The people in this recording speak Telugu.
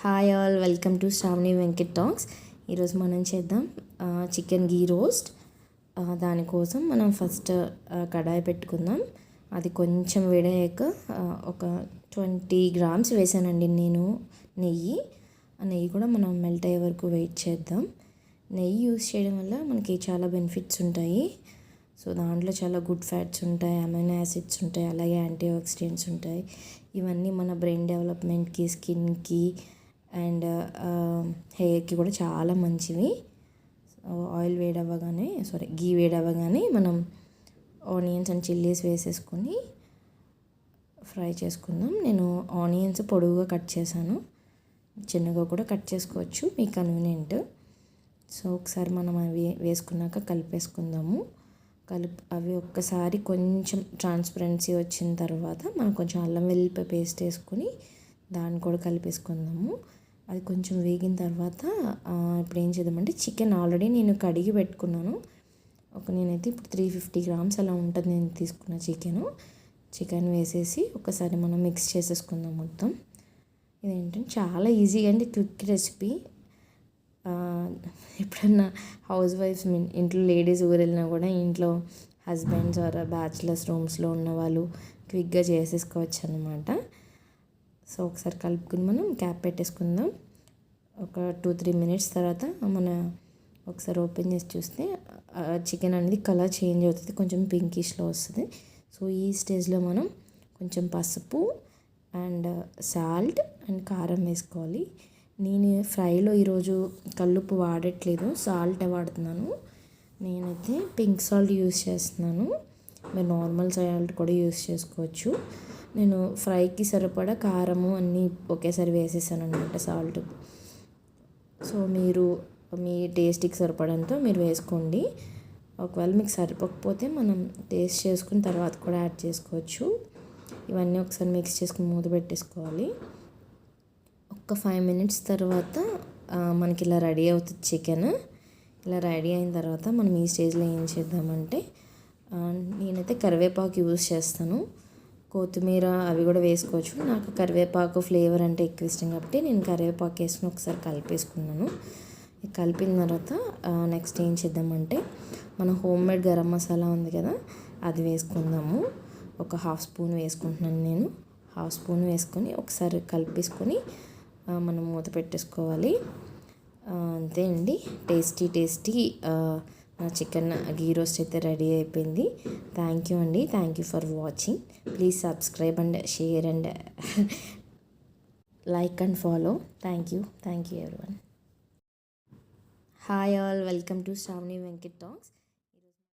Hi all, welcome to Sravani Venkat talks. ఈరోజు మనం చేద్దాం చికెన్ గీ రోస్ట్. దానికోసం మనం ఫస్ట్ కడాయి పెట్టుకుందాం. అది కొంచెం వేడయ్యాక ఒక 20 గ్రామ్స్ వేసానండి నేను నెయ్యి. ఆ నెయ్యి కూడా మనం మెల్ట్ అయ్యే వరకు వెయిట్ చేద్దాం. నెయ్యి యూస్ చేయడం వల్ల మనకి చాలా బెనిఫిట్స్ ఉంటాయి. సో దాంట్లో చాలా గుడ్ ఫ్యాట్స్ ఉంటాయి, అమైనో యాసిడ్స్ ఉంటాయి, అలాగే యాంటీ ఆక్సిడెంట్స్ ఉంటాయి. ఇవన్నీ మన బ్రెయిన్ డెవలప్మెంట్కి, స్కిన్కి అండ్ హెయిర్కి కూడా చాలా మంచివి. ఆయిల్ గీ వేడవ్వగానే మనం ఆనియన్స్ అండ్ చిల్లీస్ వేసేసుకొని ఫ్రై చేసుకుందాం. నేను ఆనియన్స్ పొడవుగా కట్ చేశాను, చిన్నగా కూడా కట్ చేసుకోవచ్చు, మీ కన్వీనియంట్. సో ఒకసారి మనం అవి వేసుకున్నాక కలిపేసుకుందాము. అవి ఒక్కసారి కొంచెం ట్రాన్స్పరెన్సీ వచ్చిన తర్వాత మనం కొంచెం అల్లం వెల్లుల్లిపాయ పేస్ట్ వేసుకొని దాన్ని కూడా కలిపేసుకుందాము. అది కొంచెం వేగిన తర్వాత ఇప్పుడు ఏం చేద్దామంటే, చికెన్ ఆల్రెడీ నేను కడిగి పెట్టుకున్నాను. నేనైతే ఇప్పుడు 350 గ్రామ్స్ అలా ఉంటుంది నేను తీసుకున్న చికెన్ వేసేసి ఒకసారి మనం మిక్స్ చేసేసుకుందాం మొత్తం. ఇదేంటంటే చాలా ఈజీగా అండి, క్విక్ రెసిపీ. ఎప్పుడన్నా హౌస్ వైఫ్స్ ఇంట్లో లేడీస్ ఊరు వెళ్ళినా కూడా ఇంట్లో హస్బెండ్స్ ఆర్ బ్యాచిలర్స్ రూమ్స్లో ఉన్న వాళ్ళు క్విక్గా చేసేసుకోవచ్చు అనమాట. సో ఒకసారి కలుపుకుని మనం క్యాప్ పెట్టేసుకుందాం. ఒక 2-3 మినిట్స్ తర్వాత మన ఒకసారి ఓపెన్ చేసి చూస్తే చికెన్ అనేది కలర్ చేంజ్ అవుతుంది, కొంచెం పింకిష్లో వస్తుంది. సో ఈ స్టేజ్లో మనం కొంచెం పసుపు అండ్ సాల్ట్ అండ్ కారం వేసుకోవాలి. నేను ఫ్రైలో ఈరోజు కల్లుప్పు వాడట్లేదు, సాల్టే వాడుతున్నాను. నేనైతే పింక్ సాల్ట్ యూస్ చేస్తున్నాను, మీరు నార్మల్ సాల్ట్ కూడా యూస్ చేసుకోవచ్చు. నేను ఫ్రైకి సరిపడా కారము అన్నీ ఒకేసారి వేసేసాను అనమాట, సాల్ట్. సో మీరు మీ టేస్ట్కి సరిపడంతో మీరు వేసుకోండి. ఒకవేళ మీకు సరిపోకపోతే మనం టేస్ట్ చేసుకుని తర్వాత కూడా యాడ్ చేసుకోవచ్చు. ఇవన్నీ ఒకసారి మిక్స్ చేసుకుని మూత పెట్టేసుకోవాలి. ఒక 5 మినిట్స్ తర్వాత మనకి ఇలా రెడీ అవుతుంది చికెన్. ఇలా రెడీ అయిన తర్వాత మనం ఈ స్టేజ్లో ఏం చేద్దామంటే, నేనైతే కరివేపాకు యూజ్ చేస్తాను, కొత్తిమీర అవి కూడా వేసుకోవచ్చు. నాకు కరివేపాకు ఫ్లేవర్ అంటే ఎక్కువ ఇష్టం కాబట్టి నేను కరివేపాకు వేసుకుని ఒకసారి కలిపేసుకున్నాను. కలిపిన తర్వాత నెక్స్ట్ ఏం చేద్దామంటే, మన హోమ్ మేడ్ గరం మసాలా ఉంది కదా, అది వేసుకుందాము. ఒక 1/2 స్పూన్ వేసుకుంటున్నాను నేను. 1/2 స్పూన్ వేసుకొని ఒకసారి కలిపేసుకొని మనం మూత పెట్టేసుకోవాలి. అంతే అండి, టేస్టీ నా చికెన్ గీ రోస్ట్ అయితే రెడీ అయిపోయింది. థ్యాంక్ యూ అండి, thank you for watching. Please subscribe and share and like and follow. Thank you everyone. Hi all, welcome to Sravani Venkat talks.